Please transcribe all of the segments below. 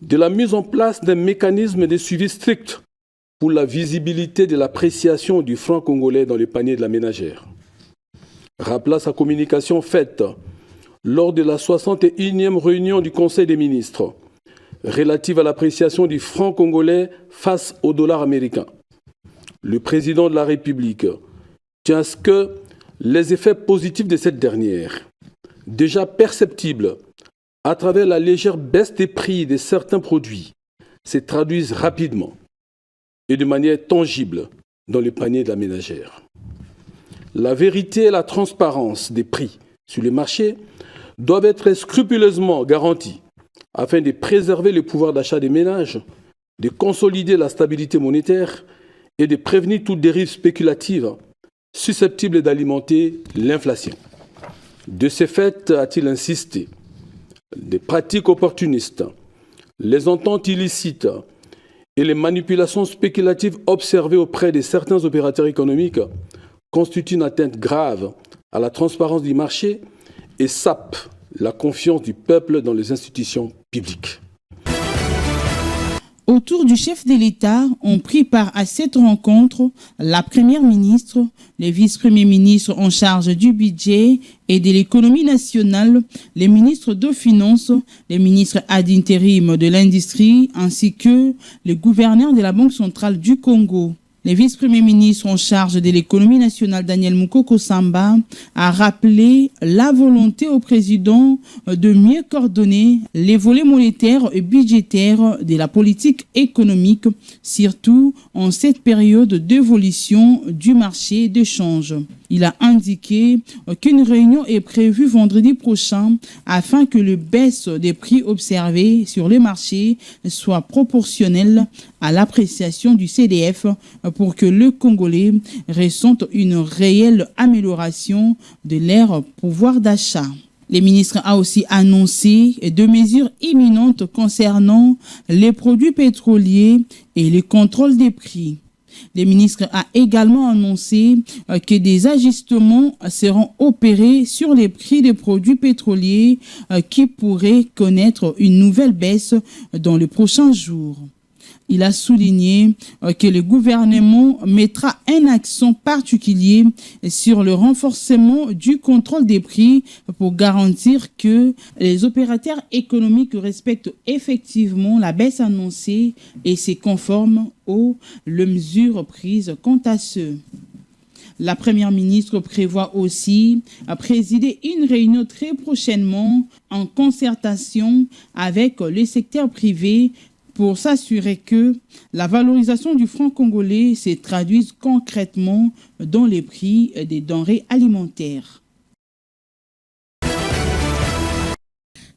De la mise en place d'un mécanisme de suivi strict pour la visibilité de l'appréciation du franc congolais dans le panier de la ménagère. Rappela sa communication faite lors de la 61e réunion du Conseil des ministres relative à l'appréciation du franc congolais face au dollar américain. Le président de la République tient à ce que les effets positifs de cette dernière, déjà perceptibles à travers la légère baisse des prix de certains produits, se traduisent rapidement et de manière tangible dans le panier de la ménagère. La vérité et la transparence des prix sur les marchés doivent être scrupuleusement garanties afin de préserver le pouvoir d'achat des ménages, de consolider la stabilité monétaire et de prévenir toute dérive spéculative susceptible d'alimenter l'inflation. De ce fait, a-t-il insisté, des pratiques opportunistes, les ententes illicites et les manipulations spéculatives observées auprès de certains opérateurs économiques constituent une atteinte grave à la transparence du marché et sapent la confiance du peuple dans les institutions publiques. Autour du chef de l'État ont pris part à cette rencontre la première ministre, les vice-premiers ministres en charge du budget et de l'économie nationale, les ministres de finances, les ministres ad intérim de l'industrie ainsi que le gouverneur de la Banque centrale du Congo. Le vice-premier ministre en charge de l'économie nationale, Daniel Mukoko Samba, a rappelé la volonté au président de mieux coordonner les volets monétaires et budgétaires de la politique économique, surtout en cette période d'évolution du marché d'échange. Il a indiqué qu'une réunion est prévue vendredi prochain afin que le baisse des prix observés sur les marchés soit proportionnelle à l'appréciation du CDF pour que le Congolais ressente une réelle amélioration de leur pouvoir d'achat. Le ministre a aussi annoncé deux mesures imminentes concernant les produits pétroliers et le contrôle des prix. Le ministre a également annoncé que des ajustements seront opérés sur les prix des produits pétroliers qui pourraient connaître une nouvelle baisse dans les prochains jours. Il a souligné que le gouvernement mettra un accent particulier sur le renforcement du contrôle des prix pour garantir que les opérateurs économiques respectent effectivement la baisse annoncée et se conforment aux mesures prises quant à ceux. La première ministre prévoit aussi présider une réunion très prochainement en concertation avec le secteur privé pour s'assurer que la valorisation du franc congolais se traduise concrètement dans les prix des denrées alimentaires.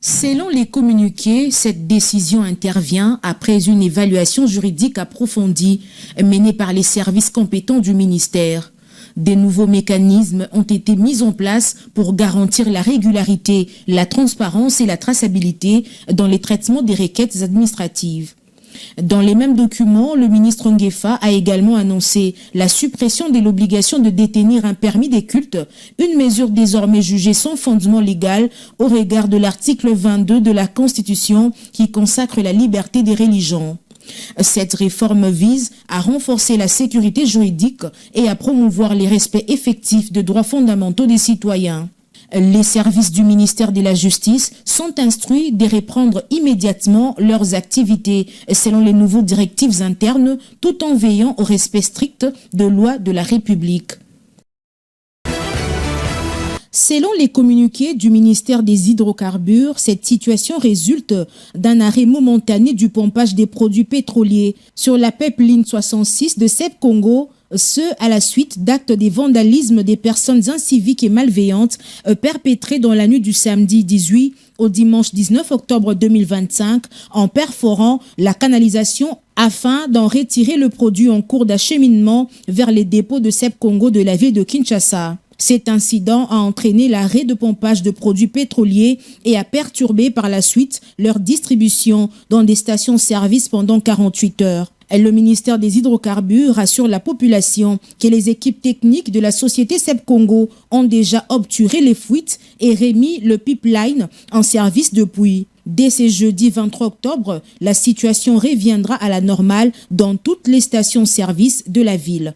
Selon les communiqués, cette décision intervient après une évaluation juridique approfondie menée par les services compétents du ministère. Des nouveaux mécanismes ont été mis en place pour garantir la régularité, la transparence et la traçabilité dans les traitements des requêtes administratives. Dans les mêmes documents, le ministre Nguefa a également annoncé la suppression de l'obligation de détenir un permis des cultes, une mesure désormais jugée sans fondement légal au regard de l'article 22 de la Constitution qui consacre la liberté des religions. Cette réforme vise à renforcer la sécurité juridique et à promouvoir les respects effectifs de droits fondamentaux des citoyens. Les services du ministère de la Justice sont instruits de reprendre immédiatement leurs activités selon les nouvelles directives internes tout en veillant au respect strict de lois de la République. Selon les communiqués du ministère des Hydrocarbures, cette situation résulte d'un arrêt momentané du pompage des produits pétroliers sur la pipeline 66 de SEP Congo, ce à la suite d'actes de vandalisme des personnes inciviques et malveillantes perpétrés dans la nuit du samedi 18 au dimanche 19 octobre 2025 en perforant la canalisation afin d'en retirer le produit en cours d'acheminement vers les dépôts de SEP Congo de la ville de Kinshasa. Cet incident a entraîné l'arrêt de pompage de produits pétroliers et a perturbé par la suite leur distribution dans des stations-service pendant 48 heures. Le ministère des Hydrocarbures rassure la population que les équipes techniques de la société SEP Congo ont déjà obturé les fuites et remis le pipeline en service depuis. Dès ce jeudi 23 octobre, la situation reviendra à la normale dans toutes les stations-service de la ville.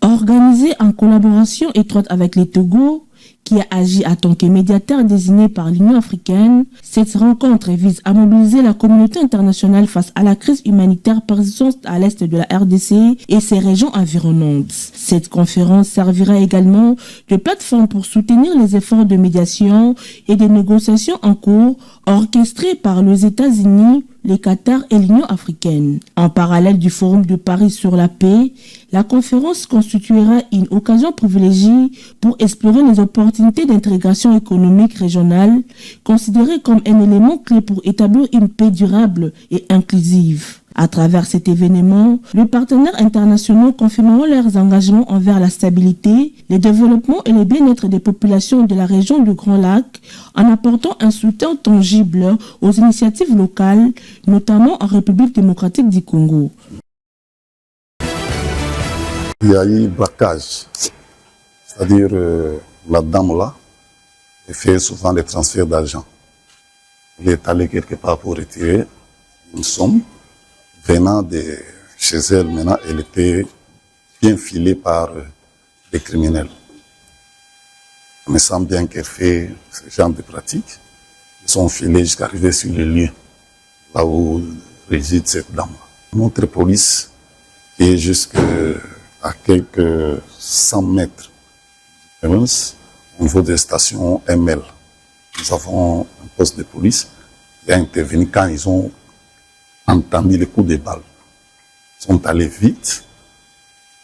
Organisée en collaboration étroite avec les Togo, qui a agi en tant que médiateur désigné par l'Union africaine, cette rencontre vise à mobiliser la communauté internationale face à la crise humanitaire persistante à l'est de la RDC et ses régions environnantes. Cette conférence servira également de plateforme pour soutenir les efforts de médiation et de négociations en cours orchestrés par les États-Unis, le Qatar et l'Union africaine. En parallèle du Forum de Paris sur la paix, la conférence constituera une occasion privilégiée pour explorer les opportunités d'intégration économique régionale, considérées comme un élément clé pour établir une paix durable et inclusive. À travers cet événement, les partenaires internationaux confirmeront leurs engagements envers la stabilité, le développement et le bien-être des populations de la région du Grand Lac, en apportant un soutien tangible aux initiatives locales, notamment en République démocratique du Congo. Il y a eu braquage, c'est-à-dire la dame là, elle fait souvent des transferts d'argent. Elle est allée quelque part pour retirer une somme. Venant de chez elle, maintenant, elle était bien filée par les criminels. Il me semble bien qu'elle fait ce genre de pratiques. Ils sont filés jusqu'à arriver sur le lieu, là où réside cette dame. Notre police est jusqu'à quelques 100 mètres de distance au niveau des stations ML. Nous avons un poste de police qui a intervenu quand ils ont entendu les coups de balles. Ils sont allés vite,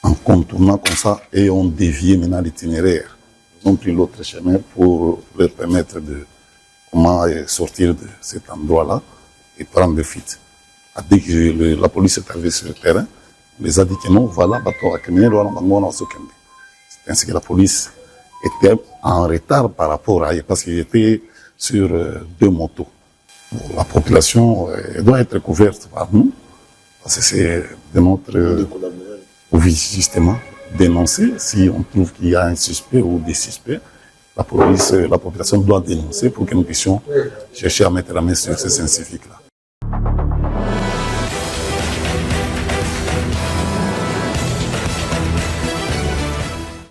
en contournant comme ça, et ont dévié maintenant l'itinéraire. Ils ont pris l'autre chemin pour leur permettre de comment sortir de cet endroit-là et prendre le fuite. Dès que la police est arrivée sur le terrain, on les a dit que non, voilà, bateau à criminel, c'est ainsi que la police était en retard par rapport à eux, parce qu'ils étaient sur 2 motos. La population doit être couverte par nous, parce que c'est de notre... Oui, justement, dénoncer. Si on trouve qu'il y a un suspect ou des suspects, la population doit dénoncer pour que nous puissions chercher à mettre la main sur ces scientifiques-là.